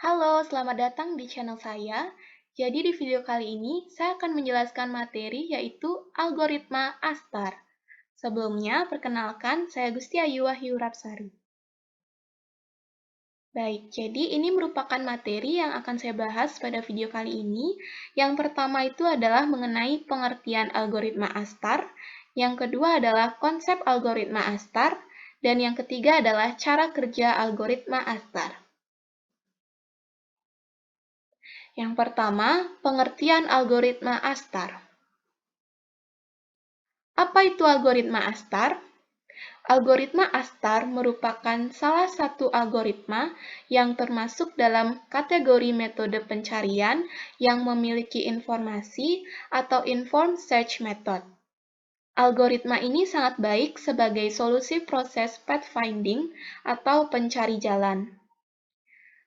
Halo, selamat datang di channel saya. Jadi di video kali ini, saya akan menjelaskan materi yaitu algoritma Astar. Sebelumnya, perkenalkan, saya Gusti Ayu Wahyu Rapsari. Baik, jadi ini merupakan materi yang akan saya bahas pada video kali ini. Yang pertama itu adalah mengenai pengertian algoritma Astar. Yang kedua adalah konsep algoritma Astar. Dan yang ketiga adalah cara kerja algoritma Astar. Yang pertama, pengertian algoritma Astar. Apa itu algoritma Astar? Algoritma Astar merupakan salah satu algoritma yang termasuk dalam kategori metode pencarian yang memiliki informasi atau informed search method. Algoritma ini sangat baik sebagai solusi proses pathfinding atau pencari jalan.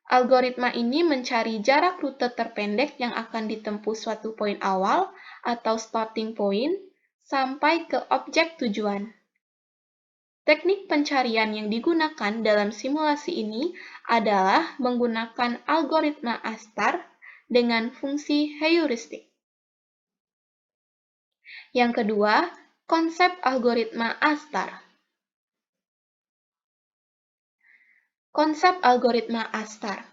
Algoritma ini mencari jarak rute terpendek yang akan ditempuh suatu poin awal atau starting point sampai ke objek tujuan. Teknik pencarian yang digunakan dalam simulasi ini adalah menggunakan algoritma Astar dengan fungsi heuristik. Yang kedua, konsep algoritma Astar. Konsep algoritma Astar.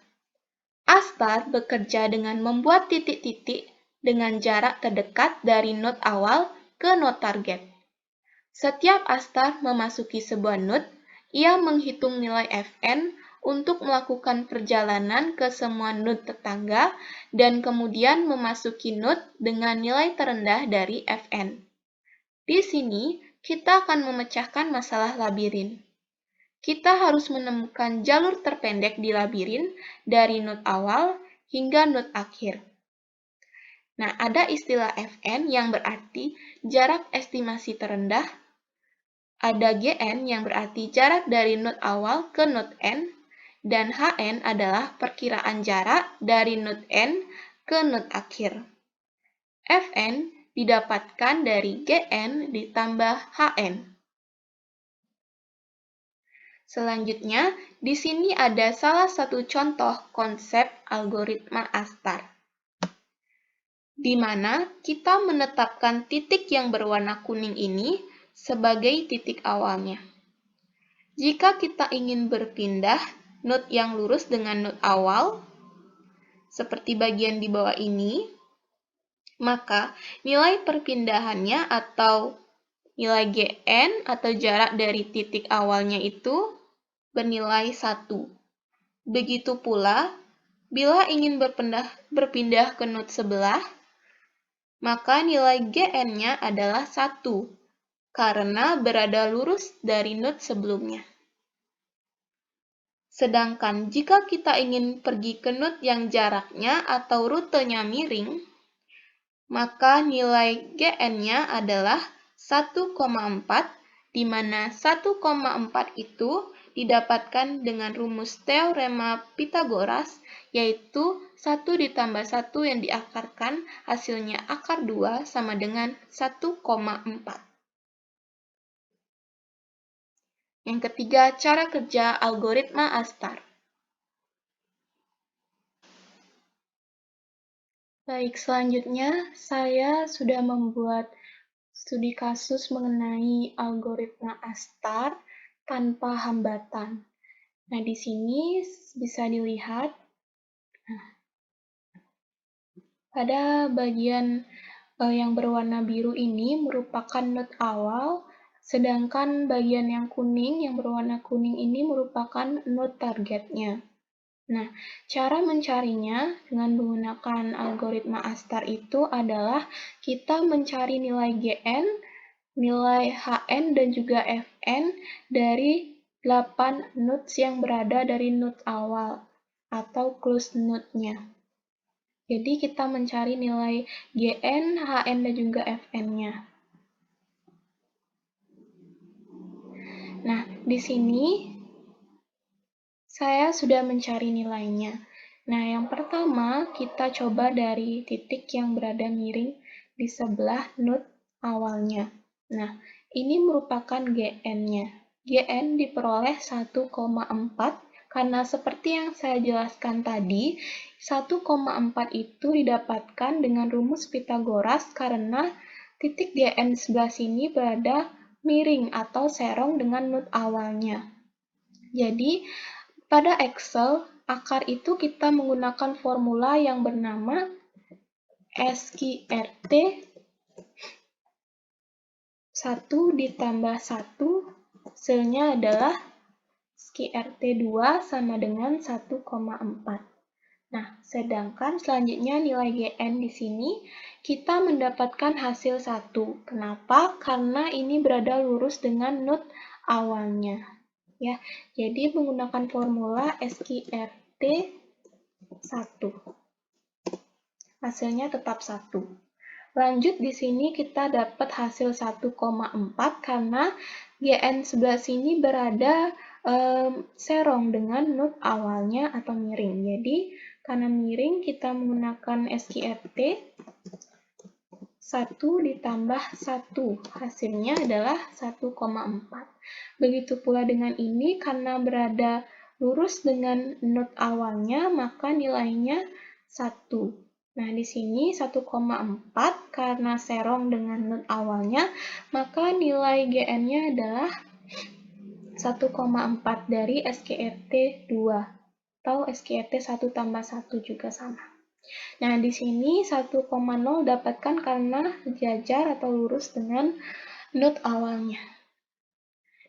Astar bekerja dengan membuat titik-titik dengan jarak terdekat dari node awal ke node target. Setiap Astar memasuki sebuah node, ia menghitung nilai Fn untuk melakukan perjalanan ke semua node tetangga dan kemudian memasuki node dengan nilai terendah dari Fn. Di sini, kita akan memecahkan masalah labirin. Kita harus menemukan jalur terpendek di labirin dari node awal hingga node akhir. Nah, ada istilah Fn yang berarti jarak estimasi terendah, ada Gn yang berarti jarak dari node awal ke node n, dan Hn adalah perkiraan jarak dari node n ke node akhir. Fn didapatkan dari Gn ditambah Hn. Selanjutnya, di sini ada salah satu contoh konsep algoritma Astar, di mana kita menetapkan titik yang berwarna kuning ini sebagai titik awalnya. Jika kita ingin berpindah node yang lurus dengan node awal, seperti bagian di bawah ini, maka nilai perpindahannya atau nilai Gn atau jarak dari titik awalnya itu bernilai 1. Begitu pula, bila ingin berpindah ke node sebelah, maka nilai Gn-nya adalah 1, karena berada lurus dari node sebelumnya. Sedangkan jika kita ingin pergi ke node yang jaraknya atau rutenya miring, maka nilai Gn-nya adalah 1,4, di mana 1,4 itu didapatkan dengan rumus teorema Pythagoras, yaitu 1 ditambah 1 yang diakarkan, hasilnya akar 2 sama dengan 1,4. Yang ketiga, cara kerja algoritma Astar. Baik, selanjutnya saya sudah membuat studi kasus mengenai algoritma Astar tanpa hambatan. Nah, di sini bisa dilihat pada bagian yang berwarna biru ini merupakan node awal, sedangkan bagian yang kuning, yang berwarna kuning ini merupakan node targetnya. Nah, cara mencarinya dengan menggunakan algoritma Astar itu adalah kita mencari nilai Gn, nilai Hn, dan juga Fn dari 8 nodes yang berada dari node awal atau closed node-nya. Jadi kita mencari nilai Gn, Hn, dan juga Fn-nya. Nah, di sini saya sudah mencari nilainya. Nah, yang pertama kita coba dari titik yang berada miring di sebelah node awalnya. Nah, ini merupakan Gn-nya. Gn diperoleh 1,4 Karena seperti yang saya jelaskan tadi, 1,4 itu didapatkan dengan rumus Pythagoras karena titik GN sebelah sini berada miring atau serong dengan nut awalnya. Jadi, pada Excel, akar itu kita menggunakan formula yang bernama SQRT 1 ditambah 1, hasilnya adalah SQRT 2 sama dengan 1,4. Nah, sedangkan selanjutnya nilai GN di sini kita mendapatkan hasil 1. Kenapa? Karena ini berada lurus dengan nut awalnya. Ya, jadi menggunakan formula SQRT 1. Hasilnya tetap 1. Lanjut di sini kita dapat hasil 1,4 karena GN sebelah sini berada serong dengan nut awalnya atau miring. Jadi karena miring kita menggunakan SQRT 1 ditambah 1. Hasilnya adalah 1,4. Begitu pula dengan ini, karena berada lurus dengan nut awalnya, maka nilainya 1. Nah, di sini 1,4 karena serong dengan nut awalnya, maka nilai GN-nya adalah 1,4 dari SQRT 2 atau SQRT 1 tambah 1 juga sama. Nah, di sini 1,0 dapatkan karena jajar atau lurus dengan nut awalnya.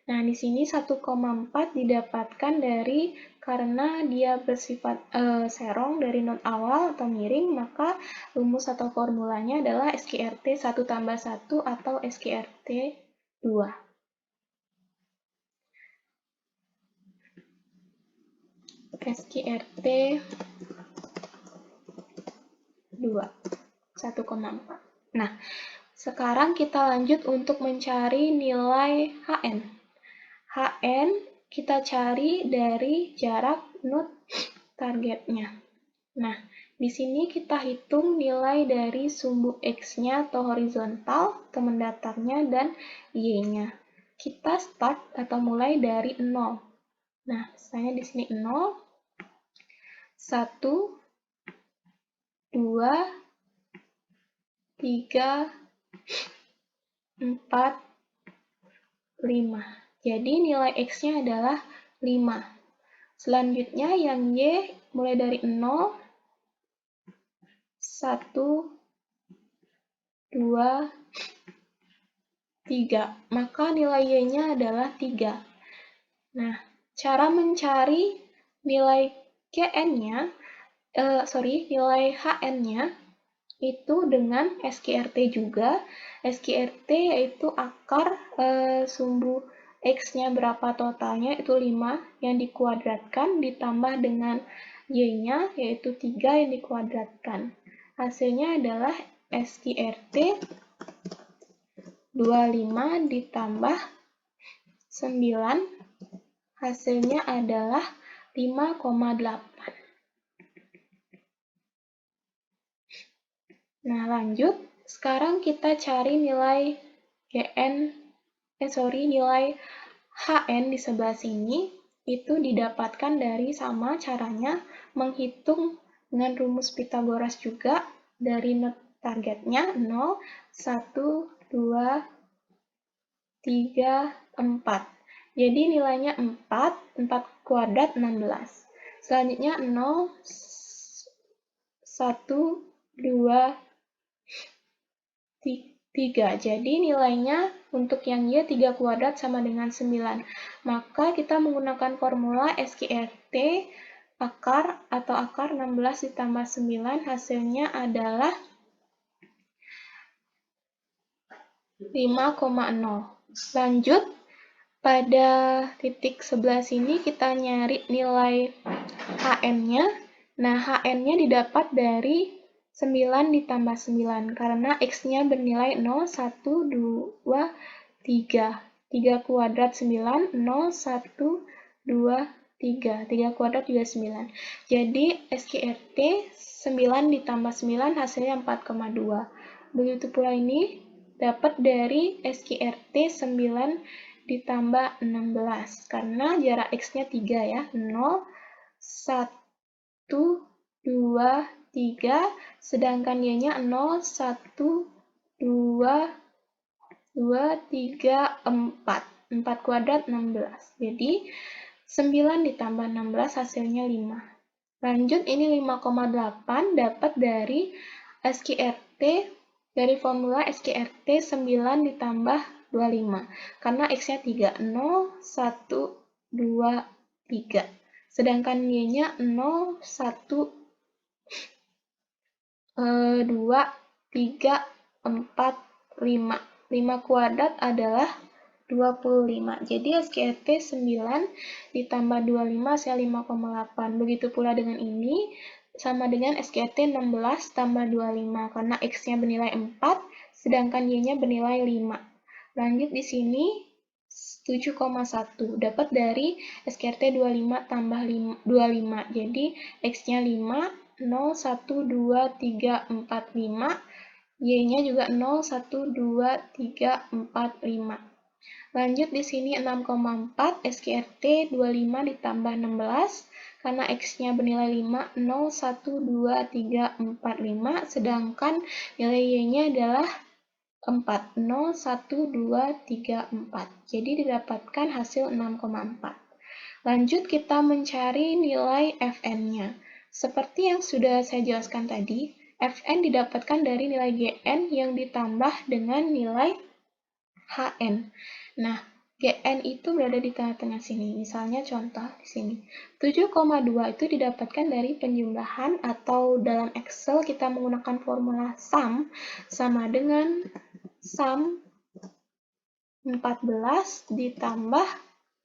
Nah, di sini 1,4 didapatkan dari karena dia bersifat serong dari nut awal atau miring, maka rumus atau formulanya adalah SQRT 1 tambah 1 atau SQRT 2. SQRT 2, 1,4. Nah, sekarang kita lanjut untuk mencari nilai HN. HN kita cari dari jarak nut targetnya. Nah, di sini kita hitung nilai dari sumbu X-nya atau horizontal, teman datarnya, dan Y-nya. Kita start atau mulai dari 0. Nah, misalnya di sini 0, 1, 2, 3, 4, 5. Jadi nilai X-nya adalah 5. Selanjutnya yang Y mulai dari 0, 1, 2, 3. Maka nilai Y-nya adalah 3. Nah, cara mencari nilai GN-nya, nilai HN-nya itu dengan SQRT juga. SQRT yaitu akar sumbu X-nya berapa totalnya, itu 5 yang dikuadratkan ditambah dengan Y-nya yaitu 3 yang dikuadratkan. Hasilnya adalah SQRT 25 ditambah 9, hasilnya adalah 5,8. Nah, lanjut. Sekarang kita cari nilai nilai HN di sebelah sini. Itu didapatkan dari sama caranya menghitung dengan rumus Pythagoras juga dari nut targetnya 0, 1, 2, 3, 4. Jadi nilainya 4 kuadrat 16. Selanjutnya 0, 1, 2, 3. Jadi nilainya untuk yang Y 3 kuadrat sama dengan 9. Maka kita menggunakan formula SQRT akar 16 ditambah 9, hasilnya adalah 5,0. Lanjut, pada titik sebelah sini kita nyari nilai HN-nya. Nah, HN-nya didapat dari 9 ditambah 9, karena X-nya bernilai 0, 1, 2, 3. 3 kuadrat 9, 0, 1, 2, 3. 3 kuadrat juga 9. Jadi, SQRT 9 ditambah 9 hasilnya 4,2. Begitu pula ini dapat dari SQRT 9 ditambah 16. Karena jarak X-nya 3 ya. 0, 1, 2, 3. Sedangkan Y-nya 0, 1, 2, 3, 4. 4 kuadrat 16. Jadi, 9 ditambah 16 hasilnya 5. Lanjut, ini 5,8 dapat dari SQRT, dari formula SQRT 9 ditambah 25. Karena X-nya 3, 0, 1, 2, 3. Sedangkan Y-nya 0, 1, 2, 3, 4, 5. 5 kuadrat adalah 25. Jadi SQRT 9 ditambah 25 hasil 5,8. Begitu pula dengan ini, sama dengan SQRT 16 tambah 25. Karena X-nya bernilai 4, sedangkan Y-nya bernilai 5. Lanjut di sini, 7,1. Dapat dari SQRT 25 tambah 25. Jadi X-nya 5, 0, 1, 2, 3, 4, 5. Y-nya juga 0, 1, 2, 3, 4, 5. Lanjut di sini 6,4, SQRT 25 ditambah 16, karena X-nya bernilai 5, 0, 1, 2, 3, 4, 5, sedangkan nilai Y-nya adalah 4, 0, 1, 2, 3, 4. Jadi didapatkan hasil 6,4. Lanjut kita mencari nilai Fn-nya. Seperti yang sudah saya jelaskan tadi, Fn didapatkan dari nilai Gn yang ditambah dengan nilai Hn. Nah, Gn itu berada di tengah-tengah sini. Misalnya contoh di sini. 7,2 itu didapatkan dari penjumlahan atau dalam Excel kita menggunakan formula sum sama dengan sum 14 ditambah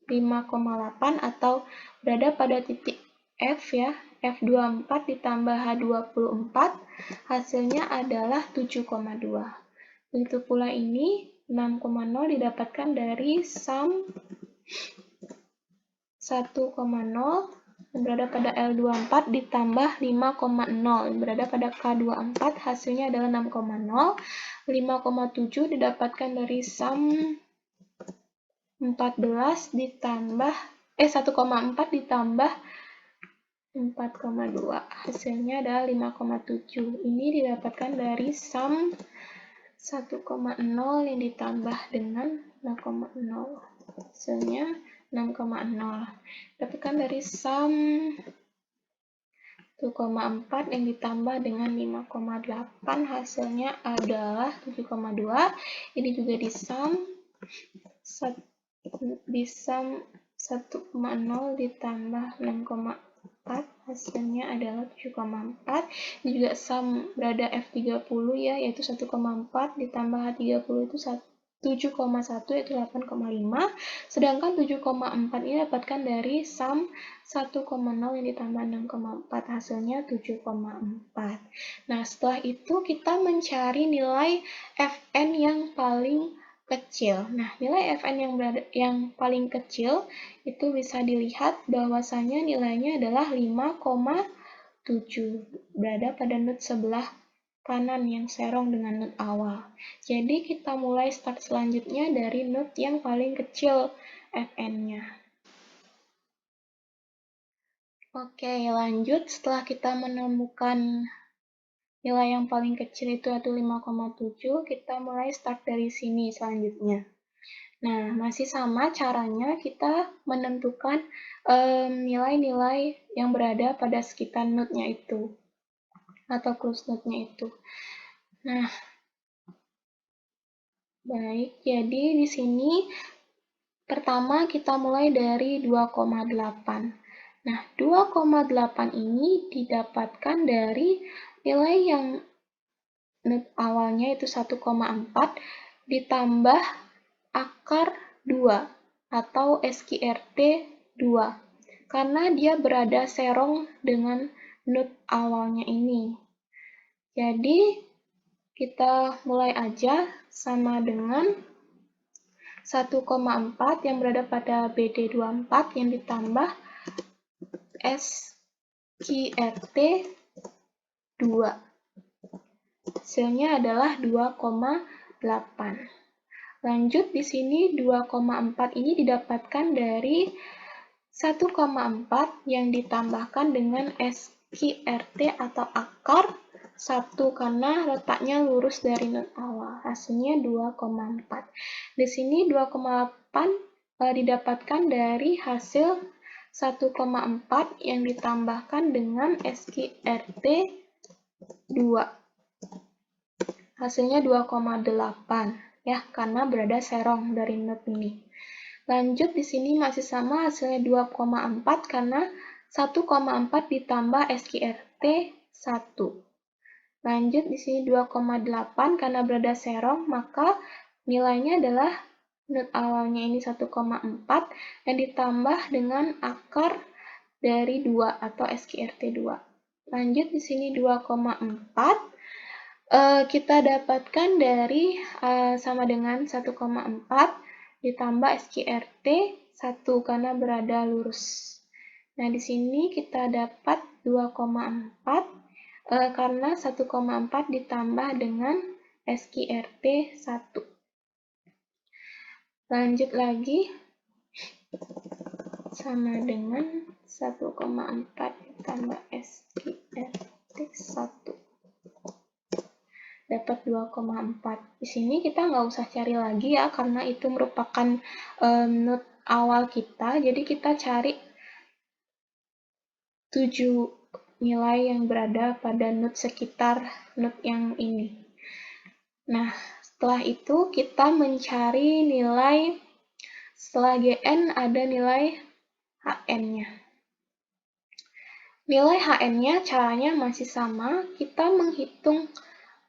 5,8 atau berada pada titik F ya. F24 ditambah H24 hasilnya adalah 7,2. Begitu pula ini 6,0 didapatkan dari sum 1,0 yang berada pada L24 ditambah 5,0 yang berada pada K24 hasilnya adalah 6,0. 5,7 didapatkan dari sum 14 ditambah 1,4 ditambah 4,2 hasilnya adalah 5,7. Ini didapatkan dari sum 1,0 yang ditambah dengan 0,0 hasilnya 6,0. Dapatkan dari sum 1,4 yang ditambah dengan 5,8 hasilnya adalah 7,2. Ini juga di sum 1,0 ditambah 6,4 hasilnya adalah 7,4. Ini juga sum berada F30 ya, yaitu 1,4 ditambah H30 itu 7,1 yaitu 8,5. Sedangkan 7,4 ini dapatkan dari sum 1,0 yang ditambah 6,4 hasilnya 7,4. Nah, setelah itu kita mencari nilai Fn yang paling kecil. Nah, nilai Fn yang paling kecil itu bisa dilihat bahwasanya nilainya adalah 5,7. Berada pada node sebelah kanan yang serong dengan node awal. Jadi kita mulai start selanjutnya dari node yang paling kecil Fn-nya. Oke, lanjut setelah kita menemukan nilai yang paling kecil itu yaitu 5,7, kita mulai start dari sini selanjutnya. Nah, masih sama caranya kita menentukan nilai-nilai yang berada pada sekitar node-nya itu, atau close node-nya itu. Nah, baik, jadi di sini pertama kita mulai dari 2,8. Nah, 2,8 ini didapatkan dari nilai yang node awalnya itu 1,4 ditambah akar 2 atau SQRT 2 karena dia berada serong dengan node awalnya ini. Jadi kita mulai aja sama dengan 1,4 yang berada pada BD24 yang ditambah SQRT 2. Hasilnya adalah 2,8. Lanjut di sini 2,4 ini didapatkan dari 1,4 yang ditambahkan dengan SQRT atau akar 1 karena letaknya lurus dari not awal. Hasilnya 2,4. Di sini 2,8 didapatkan dari hasil 1,4 yang ditambahkan dengan SQRT 2. Hasilnya 2,8 ya, karena berada serong dari not ini. Lanjut di sini masih sama hasilnya 2,4 karena 1,4 ditambah SQRT 1. Lanjut di sini 2,8 karena berada serong, maka nilainya adalah not awalnya ini 1,4 yang ditambah dengan akar dari 2 atau SQRT 2. Lanjut di sini 2,4 kita dapatkan dari sama dengan 1,4 ditambah SQRT 1 karena berada lurus. Nah, di sini kita dapat 2,4 karena 1,4 ditambah dengan SQRT 1. Lanjut lagi, sama dengan 1,4 ditambah SQRT 1. Dapat 2,4. Di sini kita nggak usah cari lagi ya, karena itu merupakan not awal kita. Jadi kita cari 7 nilai yang berada pada not sekitar not yang ini. Nah, setelah itu kita mencari nilai, setelah GN ada nilai HN-nya. Nilai HN-nya caranya masih sama, kita menghitung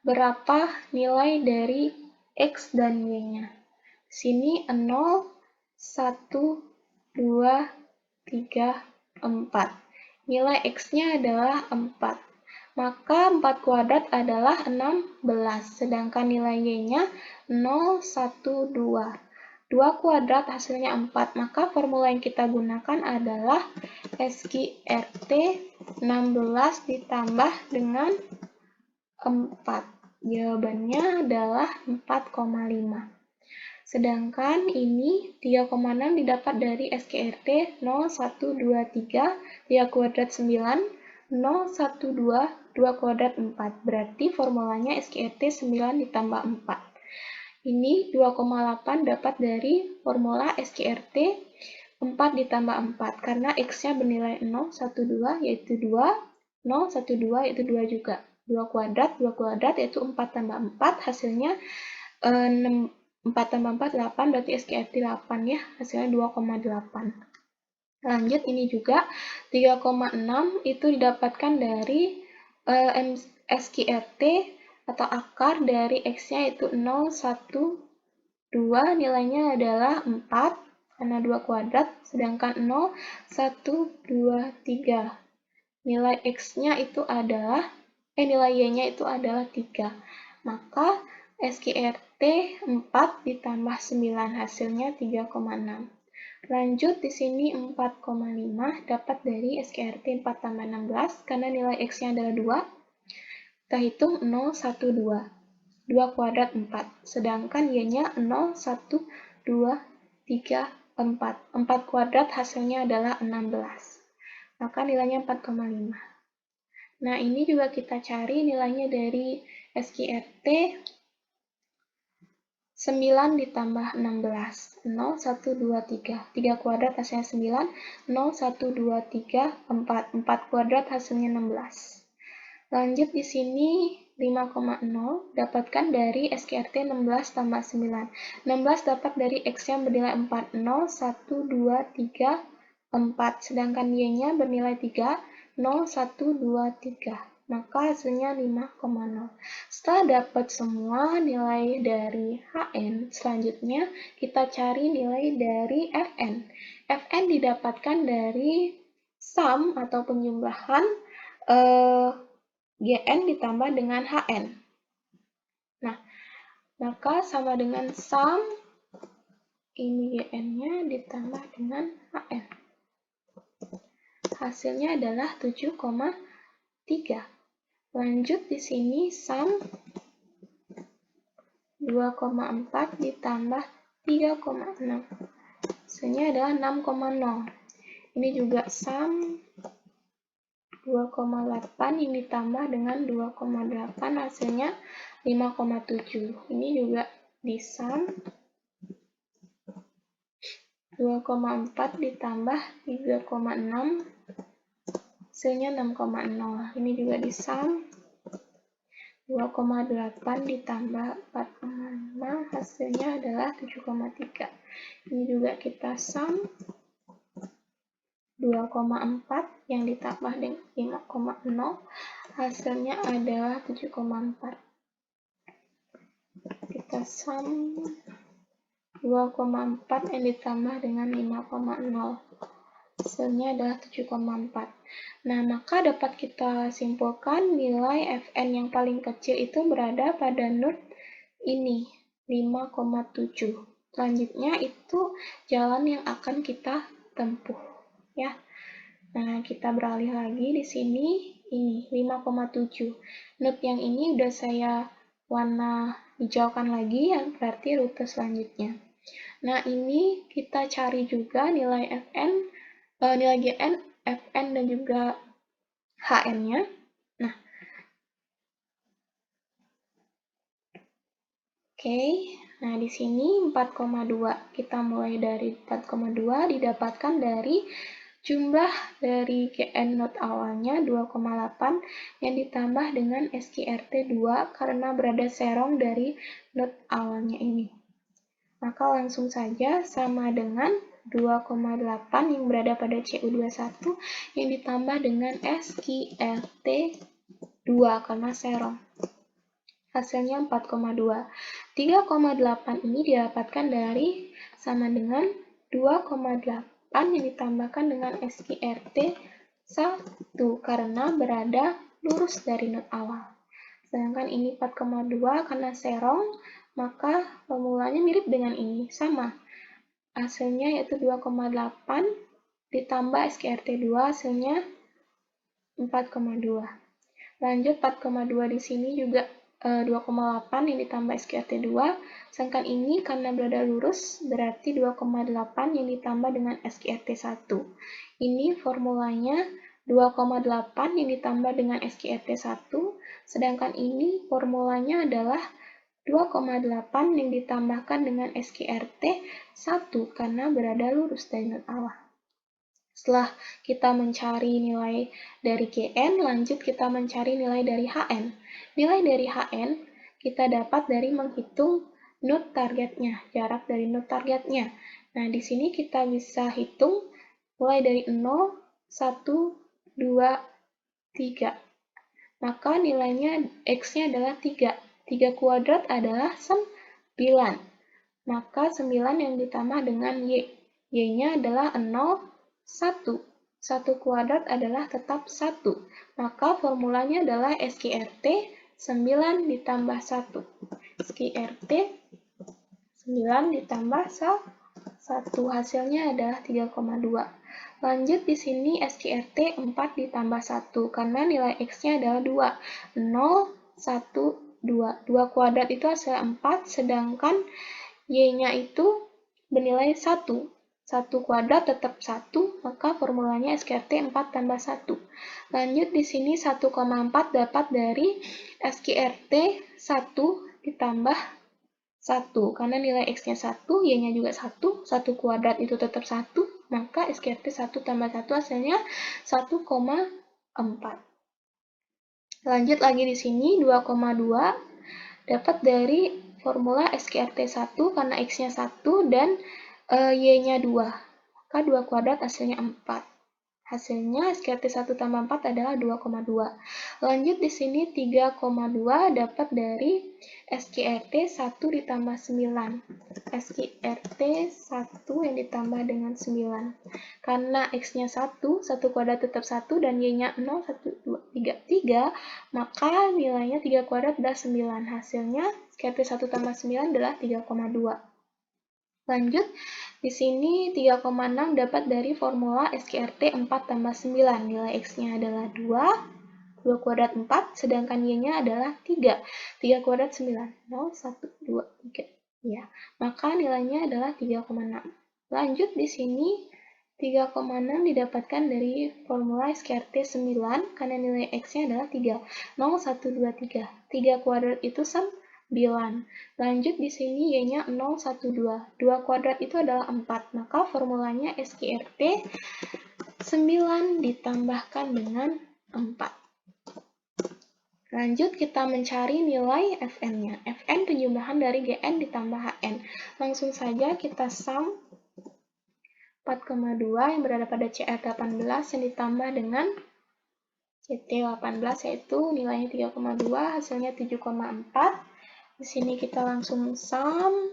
berapa nilai dari X dan Y-nya. Sini 0, 1, 2, 3, 4. Nilai X-nya adalah 4. Maka 4 kuadrat adalah 16, sedangkan nilai Y-nya 0, 1, 2. 2 kuadrat hasilnya 4, maka formula yang kita gunakan adalah SQRT 16 ditambah dengan 4. Jawabannya adalah 4,5. Sedangkan ini 3,6 didapat dari SQRT 0, 1, 2, 3, 3 kuadrat 9, 0, 1, 2, 2 kuadrat 4. Berarti formulanya SQRT 9 ditambah 4. Ini 2,8 dapat dari formula SQRT 4 ditambah 4, karena X-nya bernilai 0, 1, 2, yaitu 2, 0, 1, 2, yaitu 2 juga. 2 kuadrat, yaitu 4 tambah 4, hasilnya 4 tambah 4, 8, berarti SQRT 8 ya, hasilnya 2,8. Lanjut, ini juga 3,6 itu didapatkan dari SQRT atau akar dari X-nya yaitu 0, 1, 2, nilainya adalah 4, karena 2 kuadrat, sedangkan 0, 1, 2, 3. Nilai X-nya itu adalah nilai Y-nya itu adalah 3. Maka SQRT 4 ditambah 9 hasilnya 3,6. Lanjut di sini 4,5 dapat dari SQRT 4 tambah 16 karena nilai X-nya adalah 2. Kita hitung 0, 1, 2. 2 kuadrat 4. Sedangkan Y-nya 0, 1, 2, 3, 4. 4 kuadrat hasilnya adalah 16. Maka nilainya 4,5. Nah, ini juga kita cari nilainya dari SQRT 9 ditambah 16. 0, 1, 2, 3. 3 kuadrat hasilnya 9. 0, 1, 2, 3, 4. 4 kuadrat hasilnya 16. Lanjut di sini 5,0 dapatkan dari SQRT 16 tambah 9. 16 dapat dari X yang bernilai 4. 0, 1, 2, 3, 4. Sedangkan Y-nya bernilai 3. 0, 1, 2, 3. Maka hasilnya 5,0. Setelah dapat semua nilai dari HN, selanjutnya kita cari nilai dari FN. FN didapatkan dari sum atau penjumlahan GN ditambah dengan HN. Nah, maka sama dengan sum, ini GN-nya ditambah dengan HN. Hasilnya adalah 7,3. Lanjut di sini sum 2,4 ditambah 3,6. Hasilnya adalah 6,0. Ini juga sum 2,8 yang ditambah dengan 2,8 hasilnya 5,7. Ini juga di sum 2,4 ditambah 3,6 hasilnya 6,0. Ini juga di sum 2,8 ditambah 4,5 hasilnya adalah 7,3. Ini juga kita sum 2,4 yang ditambah dengan 5,0 hasilnya adalah 7,4. Kita sum 2,4 yang ditambah dengan 5,0 hasilnya adalah 7,4. Nah, maka dapat kita simpulkan nilai Fn yang paling kecil itu berada pada node ini, 5,7. Selanjutnya itu jalan yang akan kita tempuh, ya. Nah, kita beralih lagi di sini, ini 5,7. Node yang ini udah saya warna hijaukan lagi, yang berarti rute selanjutnya. Nah, ini kita cari juga nilai Fn, nilai Gn, Fn, dan juga Hn-nya. Nah, oke. Nah, di sini 4,2. Kita mulai dari 4,2 didapatkan dari jumlah dari Gn node awalnya 2,8 yang ditambah dengan SQRT 2 karena berada serong dari node awalnya ini. Maka langsung saja sama dengan 2,8 yang berada pada CU21 yang ditambah dengan SQRT 2 karena serong. Hasilnya 4,2. 3,8 ini didapatkan dari sama dengan 2,8 yang ditambahkan dengan SQRT 1 karena berada lurus dari node awal. Sedangkan ini 4,2 karena serong, maka formulanya mirip dengan ini, sama. Hasilnya yaitu 2,8 ditambah SQRT 2 hasilnya 4,2. Lanjut 4,2 di sini juga 2,8 yang ditambah SQRT 2, sedangkan ini karena berada lurus berarti 2,8 yang ditambah dengan SQRT 1. Ini formulanya 2,8 yang ditambah dengan SQRT 1, sedangkan ini formulanya adalah 2,8 yang ditambahkan dengan SQRT 1 karena berada lurus dari node awal. Setelah kita mencari nilai dari Gn, lanjut kita mencari nilai dari Hn. Nilai dari Hn kita dapat dari menghitung node targetnya, jarak dari node targetnya. Nah, di sini kita bisa hitung mulai dari 0, 1, 2, 3. Maka nilainya X-nya adalah 3. 3 kuadrat adalah 9. Maka 9 yang ditambah dengan Y. Y-nya adalah 0, 1. 1 kuadrat adalah tetap 1. Maka formulanya adalah SQRT 9 ditambah 1. SQRT 9 ditambah 1. Hasilnya adalah 3,2. Lanjut di sini SQRT 4 ditambah 1. Karena nilai X-nya adalah 2. 0, 1, 2. 2 kuadrat itu hasil 4, sedangkan Y-nya itu bernilai 1. 1 kuadrat tetap 1, maka formulanya SQRT 4 tambah 1. Lanjut di sini 1,4 dapat dari SQRT 1 ditambah 1. Karena nilai X-nya 1, Y-nya juga 1, 1 kuadrat itu tetap 1, maka SQRT 1 tambah 1 hasilnya 1,4. Lanjut lagi di sini 2,2 dapat dari formula SQRT 1 karena X-nya 1 dan Y-nya 2. Maka 2 kuadrat hasilnya 4. Hasilnya SQRT 1 tambah 4 adalah 2,2. Lanjut di sini 3,2 dapat dari SQRT 1 ditambah 9. SQRT 1 yang ditambah dengan 9. Karena X-nya 1, 1 kuadrat tetap 1, dan Y-nya 0, 1, 2, 3, 3, maka nilainya 3 kuadrat adalah 9. Hasilnya SQRT 1 tambah 9 adalah 3,2. Lanjut, di sini 3,6 dapat dari formula SQRT 4 tambah 9. Nilai X-nya adalah 2, 2 kuadrat 4, sedangkan Y-nya adalah 3. 3 kuadrat 9. 0, 1, 2, 3. Ya, maka nilainya adalah 3,6. Lanjut di sini 3,6 didapatkan dari formula SKRT 9 karena nilai X-nya adalah 3. 0, 1, 2, 3. 3 kuadrat itu 9. Lanjut di sini Y-nya 0, 1, 2. 2 kuadrat itu adalah 4. Maka formulanya SKRT 9 ditambahkan dengan 4. Lanjut kita mencari nilai Fn-nya. Fn penjumlahan dari Gn ditambah Hn. Langsung saja kita sum 4,2 yang berada pada CR18 yang ditambah dengan CT18 yaitu nilainya 3,2, hasilnya 7,4. Di sini kita langsung sum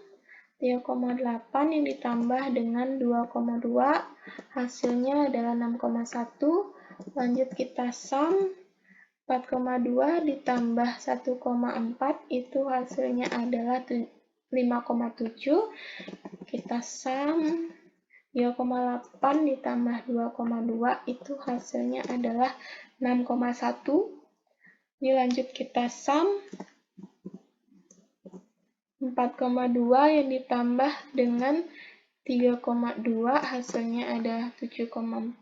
3,8 yang ditambah dengan 2,2, hasilnya adalah 6,1. Lanjut kita sum 4,2 ditambah 1,4 itu hasilnya adalah 5,7. Kita sum 3,8 ditambah 2,2 itu hasilnya adalah 6,1. Lanjut kita sum 4,2 yang ditambah dengan 3,2 hasilnya adalah 7,4.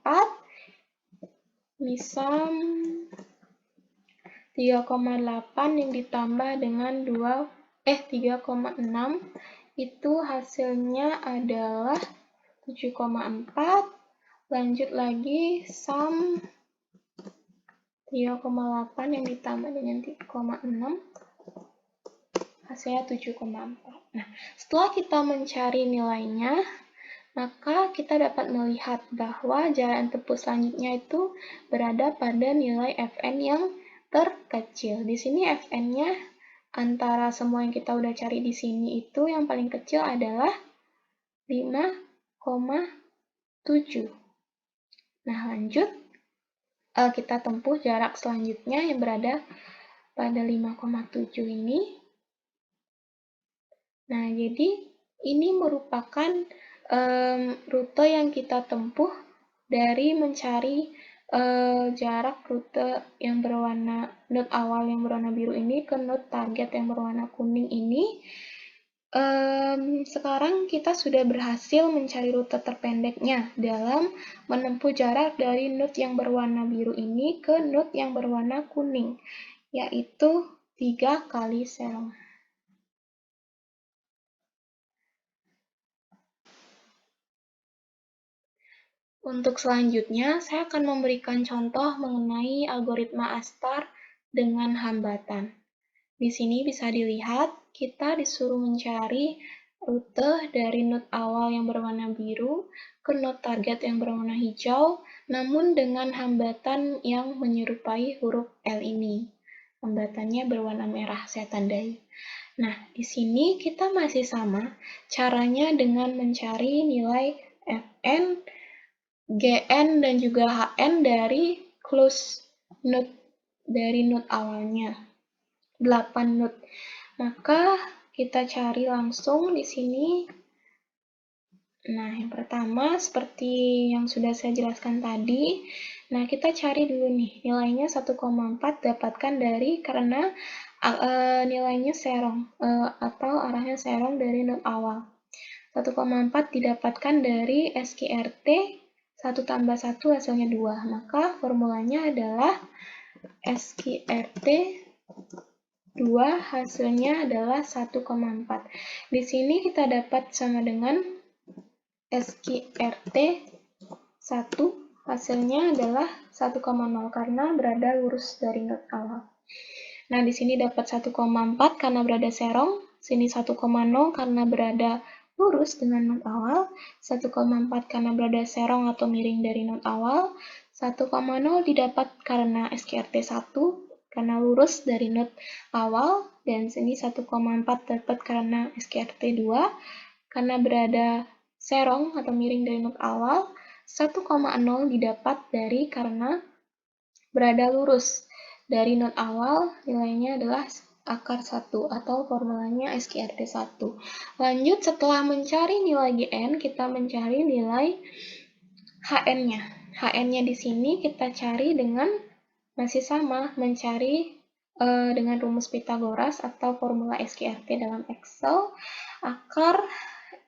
Sum 3,8 yang ditambah dengan 3,6 itu hasilnya adalah 7,4. Lanjut lagi sum 3,8 yang ditambah dengan 3,6 hasilnya 7,4. Nah, setelah kita mencari nilainya, maka kita dapat melihat bahwa jarak tempuh selanjutnya itu berada pada nilai Fn yang terkecil. Di sini Fn-nya antara semua yang kita udah cari di sini itu yang paling kecil adalah 5,7. Nah, lanjut kita tempuh jarak selanjutnya yang berada pada 5,7 ini. Nah, jadi ini merupakan rute yang kita tempuh dari mencari jarak rute yang berwarna node awal yang berwarna biru ini ke node target yang berwarna kuning ini. Sekarang kita sudah berhasil mencari rute terpendeknya dalam menempuh jarak dari node yang berwarna biru ini ke node yang berwarna kuning, yaitu 3 kali Serong. Untuk selanjutnya, saya akan memberikan contoh mengenai algoritma Astar dengan hambatan. Di sini bisa dilihat, kita disuruh mencari rute dari node awal yang berwarna biru ke node target yang berwarna hijau, namun dengan hambatan yang menyerupai huruf L ini. Hambatannya berwarna merah, saya tandai. Nah, di sini kita masih sama, caranya dengan mencari nilai Fn, Gn dan juga Hn dari close node dari node awalnya 8 node. Maka kita cari langsung di sini. Nah, yang pertama seperti yang sudah saya jelaskan tadi. Nah, kita cari dulu nih nilainya 1,4 dapatkan dari karena nilainya serong atau arahnya serong dari node awal. 1,4 didapatkan dari SKRT 1 tambah 1 hasilnya 2. Maka formulanya adalah SKRT 2 hasilnya adalah 1,4. Di sini kita dapat sama dengan SKRT 1 hasilnya adalah 1,0 karena berada lurus dari node awal. Nah, di sini dapat 1,4 karena berada serong, sini 1,0 karena berada lurus dengan node awal, 1,4 karena berada serong atau miring dari node awal, 1,0 didapat karena SKRT 1 karena lurus dari node awal, dan sini 1,4 dapat karena SKRT 2 karena berada serong atau miring dari node awal, 1,0 didapat dari karena berada lurus dari node awal, nilainya adalah akar 1 atau formulanya SKRT 1. Lanjut, setelah mencari nilai Gn, kita mencari nilai Hn-nya. Hn-nya di sini kita cari dengan Masih sama, mencari dengan rumus Pythagoras atau formula SQRT dalam Excel, akar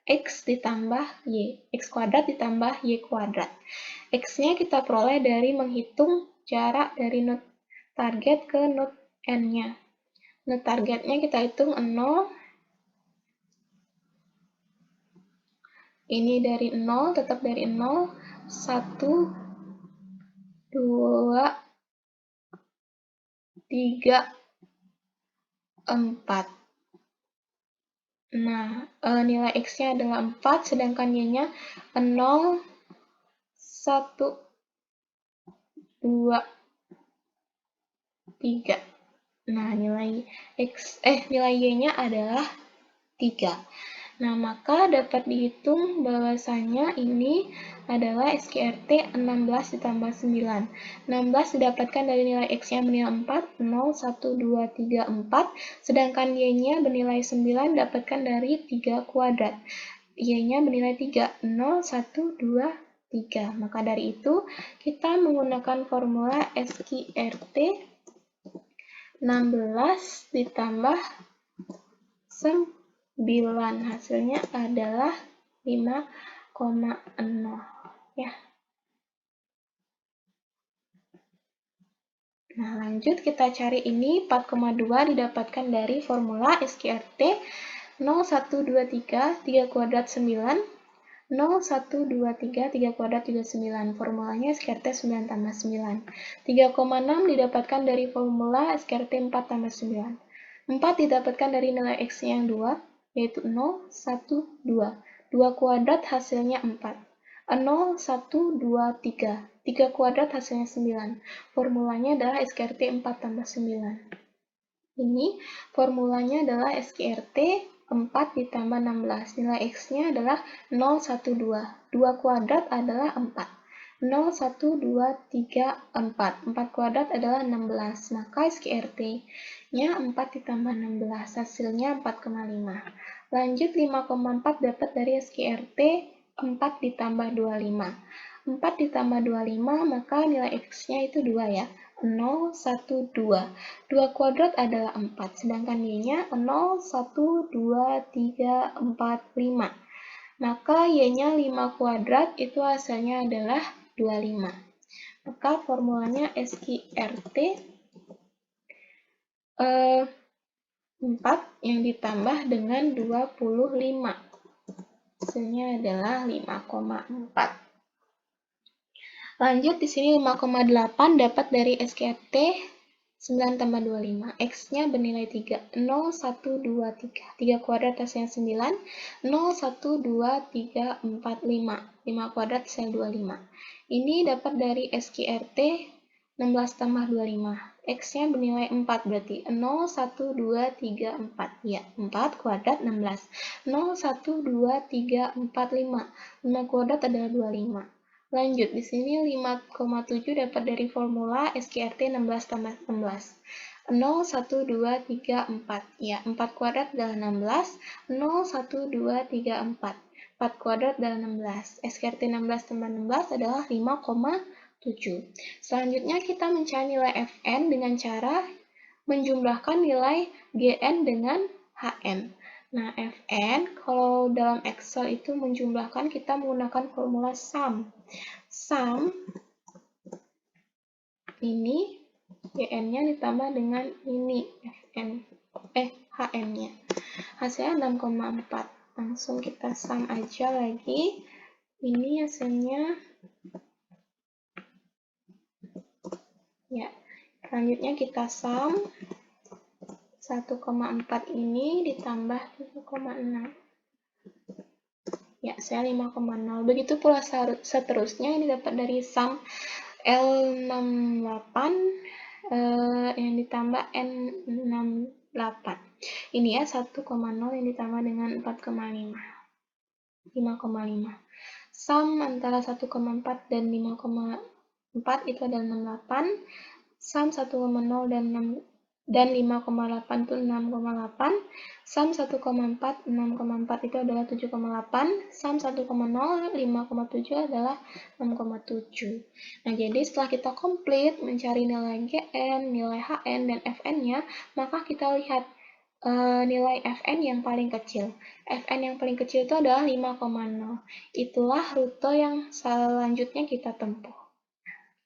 X ditambah Y, X kuadrat ditambah Y kuadrat. X-nya kita peroleh dari menghitung jarak dari node target ke node N-nya. Node targetnya kita hitung 0, ini dari 0, tetap dari 0, 1, 2, 3, 4. Nah, nilai X-nya adalah 4, sedangkan Y-nya 0, 1, 2, 3. Nah, nilai Y-nya adalah 3. Nah, maka dapat dihitung bahwasanya ini adalah SQRT 16 ditambah 9. 16 didapatkan dari nilai X-nya bernilai 4, 0, 1, 2, 3, 4. Sedangkan Y-nya bernilai 9 didapatkan dari 3 kuadrat. Y-nya bernilai 3, 0, 1, 2, 3. Maka dari itu, kita menggunakan formula SQRT 16 ditambah 9, hasilnya adalah 5,0 ya. Nah, lanjut kita cari ini 4,2 didapatkan dari formula SQRT 0123 3 kuadrat 9, 0123 3 kuadrat juga 9. Formulanya SQRT 9 tambah 9. 3,6 didapatkan dari formula SQRT 4 tambah 9. 4 didapatkan dari nilai X yang 2, yaitu 0, 1, 2. 2 kuadrat hasilnya 4. 0, 1, 2, 3. 3 kuadrat hasilnya 9. Formulanya adalah SQRT 4 tambah 9. Ini formulanya adalah SQRT 4 ditambah 16. Nilai X-nya adalah 0, 1, 2. 2 kuadrat adalah 4. 0, 1, 2, 3, 4. 4 kuadrat adalah 16. Maka SQRT-nya 4 ditambah 16. Hasilnya 4,5. Lanjut 5,4 dapat dari SQRT 4 ditambah 25. 4 ditambah 25, maka nilai X-nya itu 2 ya. 0, 1, 2. 2 kuadrat adalah 4, sedangkan Y-nya 0, 1, 2, 3, 4, 5. Maka Y-nya 5 kuadrat, itu hasilnya adalah 25. Maka formulanya SQRT 4 yang ditambah dengan 25. Hasilnya adalah 5,4. Lanjut di sini 5,8 dapat dari SQRT 9 tambah 25. X-nya bernilai 3. 0, 1, 2, 3. 3 kuadrat hasilnya 9. 0, 1, 2, 3, 4, 5. 5 kuadrat hasilnya 25. Ini dapat dari SQRT 16 tambah 25. X-nya bernilai 4 berarti 0, 1, 2, 3, 4. Ya, 4 kuadrat 16. 0, 1, 2, 3, 4, 5. 5 kuadrat adalah 25. Lanjut, di sini 5,7 dapat dari formula SQRT 16 tambah 16. 0, 1, 2, 3, 4. Ya, 4 kuadrat adalah 16. 0, 1, 2, 3, 4. 4 kuadrat adalah 16. SQRT 16 tambah 16 adalah 5,7. Selanjutnya kita mencari nilai Fn dengan cara menjumlahkan nilai Gn dengan Hn. Nah, Fn kalau dalam Excel itu menjumlahkan kita menggunakan formula sum. Sum ini Gn-nya ditambah dengan ini Hn-nya. Hasilnya 6,4. Langsung kita sum aja lagi. Ini hasilnya ya. Selanjutnya kita sum 1,4 ini ditambah 7,6. Ya, saya 5,0. Begitu pula seterusnya ini dapat dari sum L68 yang ditambah N68. Ini ya 1,0 yang ditambah dengan 4,5. 5,5. Sum antara 1,4 dan 5,4 itu adalah 68. Sum 1,0 dan dan 5,8 itu 6,8, sum 1,4, 6,4 itu adalah 7,8, sum 1,0, 5,7 adalah 6,7. Nah, jadi setelah kita komplit mencari nilai GN, nilai HN, dan FN-nya, maka kita lihat nilai Fn yang paling kecil. Fn yang paling kecil itu adalah 5,0. Itulah rute yang selanjutnya kita tempuh.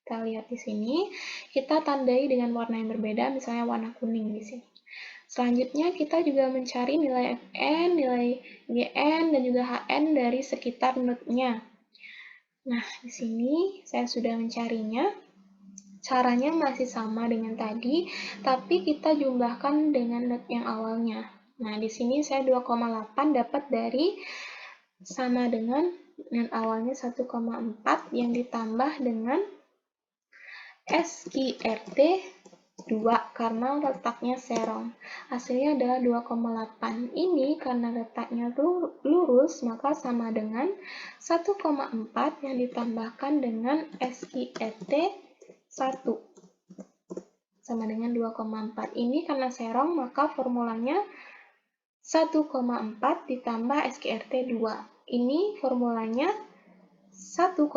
Kita lihat di sini, kita tandai dengan warna yang berbeda, misalnya warna kuning di sini. Selanjutnya kita juga mencari nilai Fn, nilai Gn, dan juga Hn dari sekitar node-nya. Nah, di sini saya sudah mencarinya. Caranya masih sama dengan tadi, tapi kita jumlahkan dengan node yang awalnya. Nah, di sini saya 2,8 dapat dari sama dengan node awalnya 1,4 yang ditambah dengan SQRT 2 karena letaknya serong. Hasilnya adalah 2,8. Ini karena letaknya lurus, maka sama dengan 1,4 yang ditambahkan dengan SQRT 1 sama dengan 2,4. Ini karena serong, maka formulanya 1,4 ditambah SQRT 2. Ini formulanya 1,4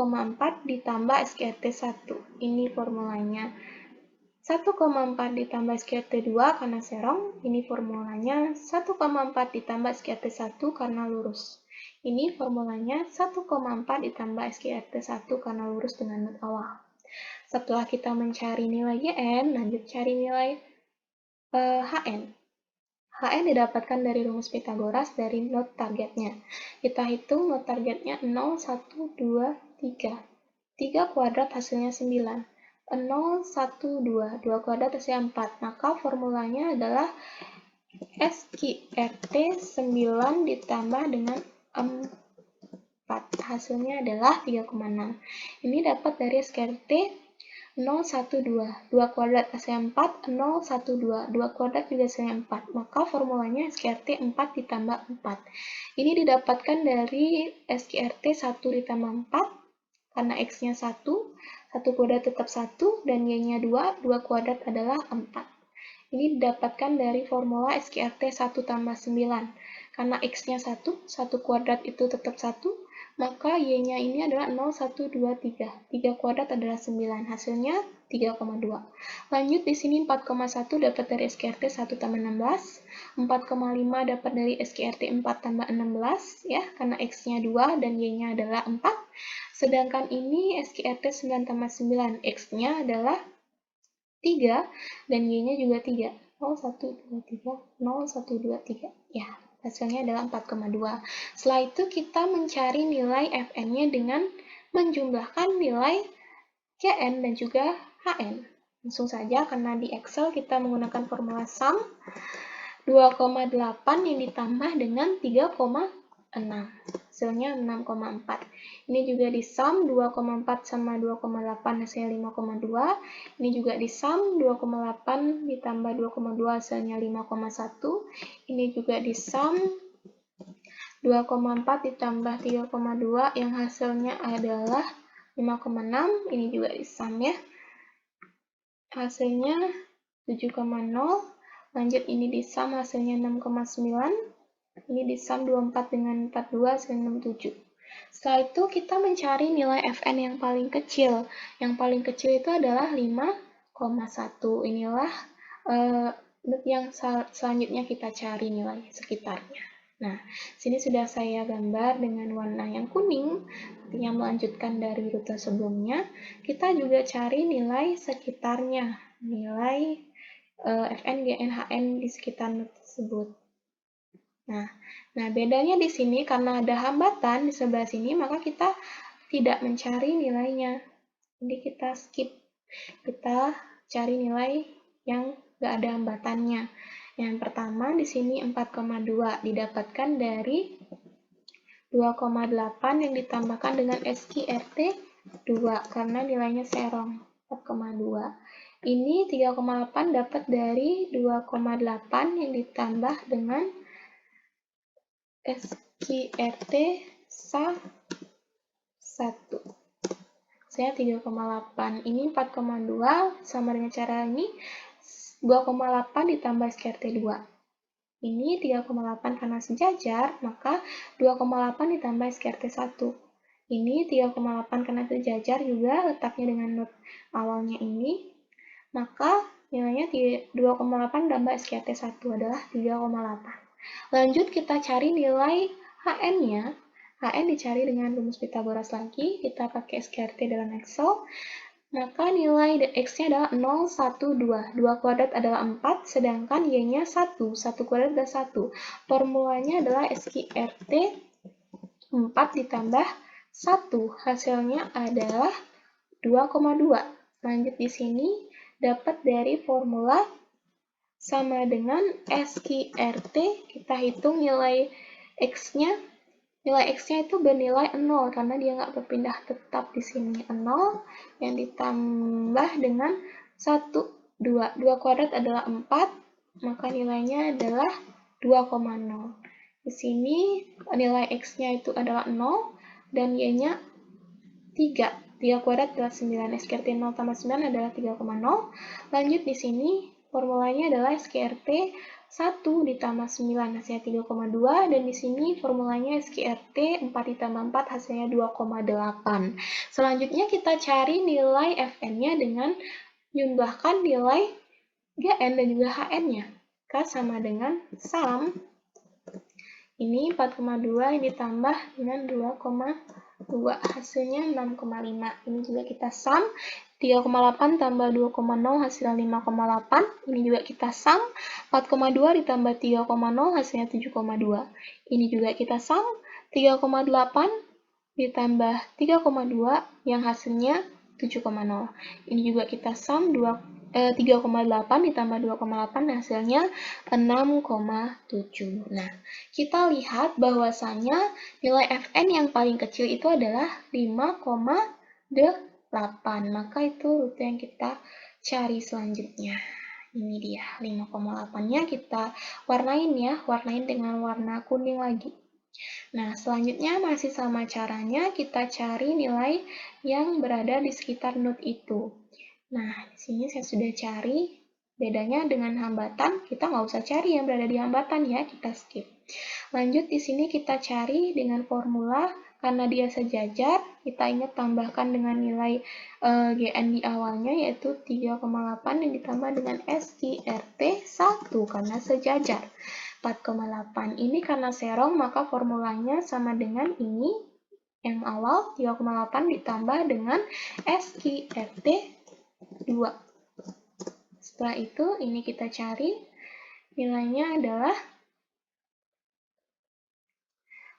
ditambah SQRT 1. Ini formulanya 1,4 ditambah SQRT 2 karena serong. Ini formulanya 1,4 ditambah SQRT 1 karena lurus. Ini formulanya 1,4 ditambah SQRT 1 karena lurus dengan node awal. Setelah kita mencari nilai Gn, lanjut cari nilai Hn. Hn didapatkan dari rumus Pythagoras dari node targetnya. Kita hitung node targetnya 0, 1, 2, 3. 3 kuadrat hasilnya 9. 0, 1, 2. 2 kuadrat hasilnya 4. Maka formulanya adalah SQRT 9 ditambah dengan 4. Hasilnya adalah 3,6. Ini dapat dari SQRT 0, 1, 2. 2 kuadrat hasilnya 4, 0, 1, 2. 2 kuadrat juga hasilnya 4. Maka formulanya SQRT 4 ditambah 4. Ini didapatkan dari SQRT 1 ditambah 4, karena X-nya 1, 1 kuadrat tetap 1, dan Y-nya 2, 2 kuadrat adalah 4. Ini didapatkan dari formula SQRT 1 tambah 9. Karena X-nya 1, 1 kuadrat itu tetap 1, maka Y-nya ini adalah 0, 1, 2, 3. 3 kuadrat adalah 9. Hasilnya 3,2. Lanjut di sini 4,1 dapat dari SQRT 1 tambah 16. 4,5 dapat dari SQRT 4 tambah 16, ya, karena X-nya 2 dan Y-nya adalah 4. Sedangkan ini SQRT 9 tambah 9. X-nya adalah 3 dan Y-nya juga 3. 0, 1, 2, 3. 0, 1, 2, 3. Ya. Hasilnya adalah 4,2. Setelah itu kita mencari nilai Fn-nya dengan menjumlahkan nilai Gn dan juga Hn. Langsung saja, karena di Excel kita menggunakan formula sum 2,8 yang ditambah dengan 3,6. Hasilnya 6,4. Ini juga di sum 2,4 sama 2,8 hasilnya 5,2. Ini juga di sum 2,8 ditambah 2,2 hasilnya 5,1. Ini juga di sum 2,4 ditambah 3,2 yang hasilnya adalah 5,6. Ini juga di sum, ya. Hasilnya 7,0. Lanjut ini di sum hasilnya 6,9. Ini di sum 24 dengan 42 hasilnya 67. Setelah itu kita mencari nilai Fn yang paling kecil. Yang paling kecil itu adalah 5,1. Inilah yang selanjutnya kita cari nilai sekitarnya. Nah, sini sudah saya gambar dengan warna yang kuning, artinya melanjutkan dari rute sebelumnya. Kita juga cari nilai sekitarnya, nilai Fn, Gn, Hn di sekitar node tersebut. Nah, bedanya di sini karena ada hambatan di sebelah sini, maka kita tidak mencari nilainya. Jadi kita skip, kita cari nilai yang nggak ada hambatannya. Yang pertama di sini 4,2 didapatkan dari 2,8 yang ditambahkan dengan SQRT 2 karena nilainya serong 4,2. Ini 3,8 dapat dari 2,8 yang ditambah dengan SQRT 1. Saya 3,8. Ini 4,2 sama dengan cara ini. 2,8 ditambah SKRT 2. Ini 3,8 karena sejajar, maka 2,8 ditambah SKRT 1. Ini 3,8 karena sejajar juga letaknya dengan not awalnya ini, maka nilainya 2,8 tambah SKRT 1 adalah 3,8. Lanjut kita cari nilai HN-nya. HN dicari dengan rumus Pythagoras lagi, kita pakai SKRT dalam Excel. Maka nilai X-nya adalah 0, 1, 2. 2 kuadrat adalah 4, sedangkan Y-nya 1. 1 kuadrat adalah 1. Formulanya adalah SKRT 4 ditambah 1. Hasilnya adalah 2,2. Lanjut di sini, dapat dari formula sama dengan SKRT, kita hitung nilai X-nya. Nilai X-nya itu bernilai 0 karena dia nggak berpindah tetap di sini 0 yang ditambah dengan 1, 2. 2 kuadrat adalah 4, maka nilainya adalah 2,0. Di sini nilai X-nya itu adalah 0 dan Y-nya 3. 3 kuadrat adalah 9. SKRT 0 tambah 9 adalah 3,0. Lanjut di sini formulanya adalah SKRT 1 ditambah 9 hasilnya 3,2, dan di sini formulanya SKRT 4 ditambah 4 hasilnya 2,8. Selanjutnya kita cari nilai Fn-nya dengan menjumlahkan nilai Gn dan juga Hn-nya. Maka sama dengan sum. Ini 4,2 ditambah dengan 2,2 hasilnya 6,5. Ini juga kita sum. 3,8 tambah 2,0 hasilnya 5,8. Ini juga kita sum. 4,2 ditambah 3,0 hasilnya 7,2. Ini juga kita sum. 3,8 ditambah 3,2 yang hasilnya 7,0. Ini juga kita sum. 3,8 ditambah 2,8 hasilnya 6,7. Nah, kita lihat bahwasanya nilai Fn yang paling kecil itu adalah 5,8. Maka itu rute yang kita cari selanjutnya. Ini dia 5,8-nya kita warnain ya, warnain dengan warna kuning lagi. Nah, selanjutnya masih sama caranya, kita cari nilai yang berada di sekitar node itu. Nah, di sini saya sudah cari. Bedanya dengan hambatan, kita nggak usah cari yang berada di hambatan ya, kita skip. Lanjut di sini kita cari dengan formula, karena dia sejajar, kita ingat tambahkan dengan nilai Gn di awalnya, yaitu 3,8 yang ditambah dengan SKRT 1, karena sejajar. 4,8. Ini karena serong, maka formulanya sama dengan ini, yang awal 3,8 ditambah dengan SKRT 2. Setelah itu, ini kita cari, nilainya adalah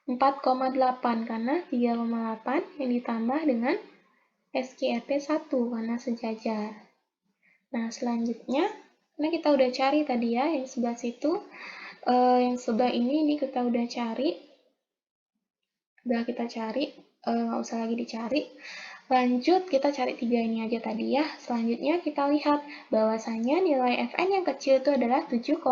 4,8 karena 3,8 yang ditambah dengan SKRT 1 karena sejajar. Nah, selanjutnya, karena kita udah cari tadi ya, yang sebelah situ, yang sebelah ini kita udah cari. Udah kita cari, nggak usah lagi dicari. Lanjut, kita cari 3 ini aja tadi ya. Selanjutnya kita lihat bahwasanya nilai Fn yang kecil itu adalah 7,1.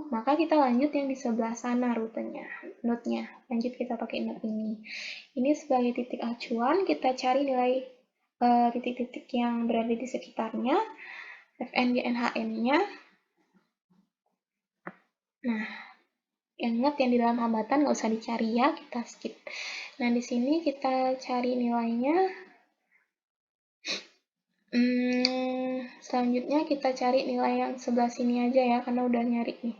Maka kita lanjut yang di sebelah sana rutenya, node-nya. Lanjut kita pakai node ini. Ini sebagai titik acuan, kita cari nilai titik-titik yang berada di sekitarnya, Fn, Gn, Hn-nya. Nah, ingat yang di dalam hambatan nggak usah dicari ya, kita skip. Nah, di sini kita cari nilainya. Selanjutnya kita cari nilai yang sebelah sini aja ya, karena udah nyari nih.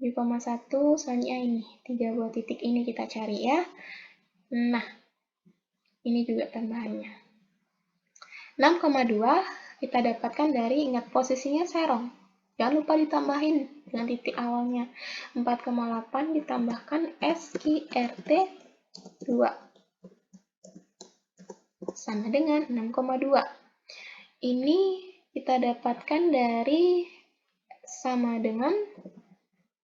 7,1, selanjutnya ini. 3 buah titik ini kita cari ya. Nah, ini juga tambahannya. 6,2 kita dapatkan dari, ingat posisinya serong. Jangan lupa ditambahin dengan titik awalnya. 4,8 ditambahkan SKRT 2 sama dengan 6,2. Ini kita dapatkan dari sama dengan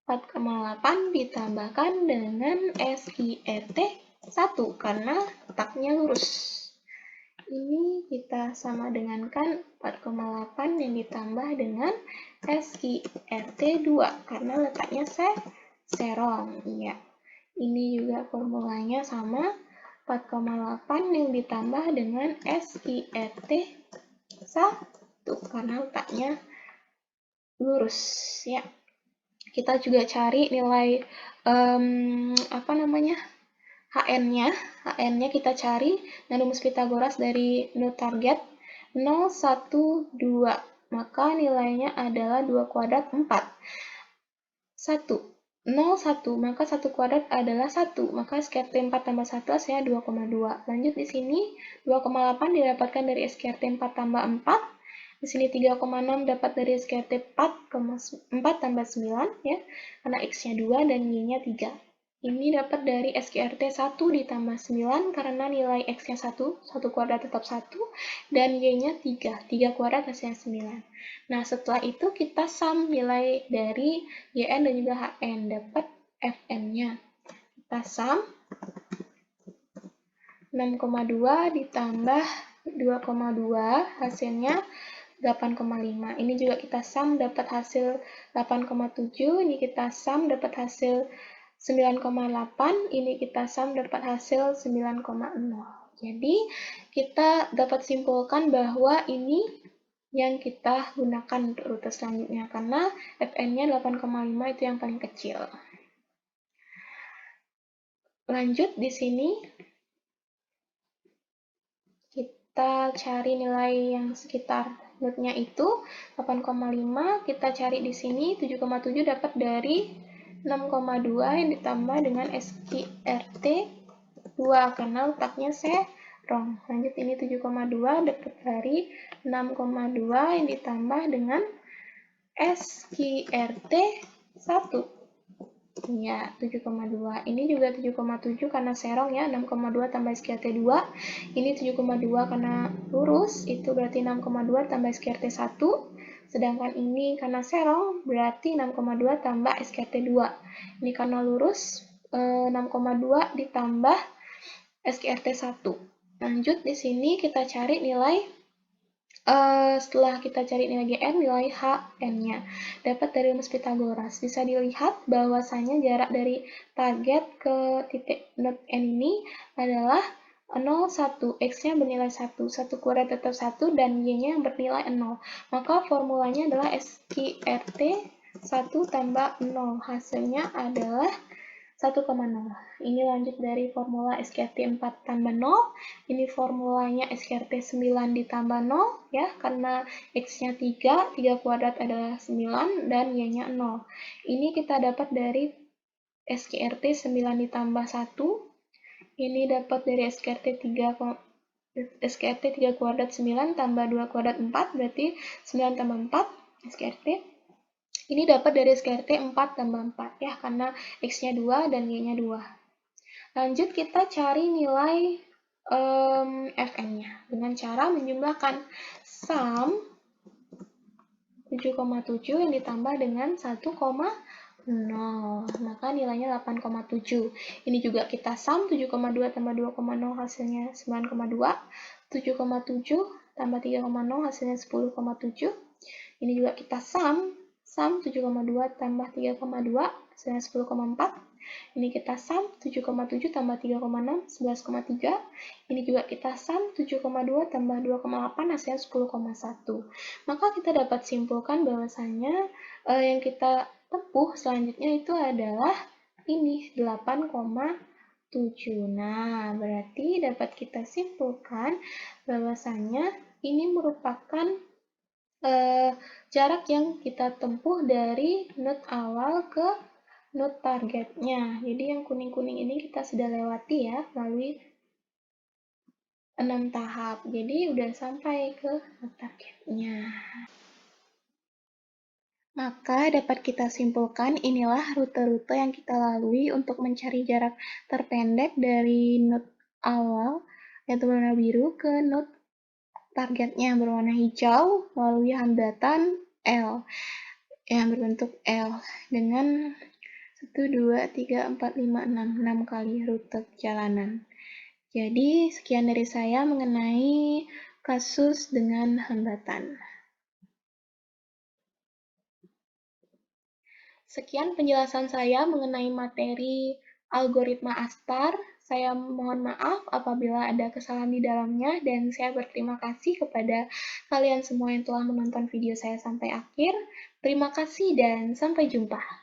4,8 ditambahkan dengan SKRT 1 karena letaknya lurus. Ini kita sama dengankan 4,8 yang ditambah dengan SKRT 2 karena letaknya serong. Ya. Ini juga formulanya sama, 4,8 yang ditambah dengan SKRT 1 karena letaknya lurus ya. Kita juga cari nilai HN-nya. HN-nya kita cari dengan rumus Pythagoras dari node target 0, 1, 2. Maka nilainya adalah 2 kuadrat 4. 1. 0, 1. Maka 1 kuadrat adalah 1. Maka SKRT 4 tambah 1 hasilnya 2,2. Lanjut di sini 2,8 didapatkan dari SKRT 4 tambah 4. Di sini 3,6 dapat dari SKRT 4 tambah 9 ya. Karena X-nya 2 dan Y-nya 3. Ini dapat dari SKRT 1 ditambah 9 karena nilai X-nya 1 kuadrat tetap 1, dan Y-nya 3 kuadrat hasilnya 9. Nah, setelah itu kita sum nilai dari YN dan juga HN, dapat FN-nya. Kita sum 6,2 ditambah 2,2 hasilnya 8,5. Ini juga kita sum dapat hasil 8,7, ini kita sum dapat hasil 9,8, ini kita sum dapat hasil 9,0. Jadi, kita dapat simpulkan bahwa ini yang kita gunakan untuk rute selanjutnya, karena FN-nya 8,5 itu yang paling kecil. Lanjut di sini, kita cari nilai yang sekitar node-nya itu 8,5, kita cari di sini 7,7 dapat dari 6,2 yang ditambah dengan SKRT 2 karena letaknya serong. Lanjut ini 7,2 dapat dari 6,2 yang ditambah dengan SKRT 1. Ya, 7,2. Ini juga 7,7 karena serong ya, 6,2 tambah SKRT 2. Ini 7,2 karena lurus, itu berarti 6,2 tambah SKRT 1. Sedangkan ini karena serong, berarti 6,2 tambah SKRT 2. Ini karena lurus, 6,2 ditambah SKRT 1. Lanjut di sini kita cari nilai setelah kita cari nilai GN, nilai HN-nya dapat dari rumus Pythagoras. Bisa dilihat bahwasanya jarak dari target ke titik node N ini adalah 0, 1. X-nya bernilai 1. 1 kuadrat tetap 1 dan Y-nya bernilai 0. Maka formulanya adalah SKRT 1 tambah 0. Hasilnya adalah 1,0. Ini lanjut dari formula SKRT 4 tambah 0. Ini formulanya SKRT 9 ditambah 0, ya, karena X-nya 3 kuadrat adalah 9, dan Y-nya 0. Ini kita dapat dari SKRT 9 ditambah 1. Ini dapat dari SKRT 3 kuadrat 9 tambah 2 kuadrat 4, berarti 9 tambah 4 SKRT. Ini dapat dari SKRT 4 tambah 4 ya, karena X-nya 2 dan Y-nya 2. Lanjut kita cari nilai FN-nya dengan cara menjumlahkan sum 7,7 yang ditambah dengan 1,0. Maka nilainya 8,7. Ini juga kita sum 7,2 tambah 2,0 hasilnya 9,2. 7,7 tambah 3,0 hasilnya 10,7. Ini juga kita sum 7,2 tambah 3,2 hasilnya 10,4. Ini kita sum 7,7 tambah 3,6 11,3. Ini juga kita sum 7,2 tambah 2,8 hasilnya 10,1. Maka kita dapat simpulkan bahwasanya yang kita tempuh selanjutnya itu adalah ini 8,7. Nah, berarti dapat kita simpulkan bahwasanya ini merupakan jarak yang kita tempuh dari node awal ke node targetnya. Jadi yang kuning-kuning ini kita sudah lewati ya, melalui 6 tahap. Jadi udah sampai ke node targetnya. Maka dapat kita simpulkan inilah rute-rute yang kita lalui untuk mencari jarak terpendek dari node awal, yaitu berwarna biru, ke node targetnya berwarna hijau melalui hambatan L yang berbentuk L dengan 1, 2, 3, 4, 5, 6 kali rute perjalanan. Jadi sekian dari saya mengenai kasus dengan hambatan. Sekian penjelasan saya mengenai materi algoritma Astar. Saya mohon maaf apabila ada kesalahan di dalamnya, dan saya berterima kasih kepada kalian semua yang telah menonton video saya sampai akhir. Terima kasih dan sampai jumpa.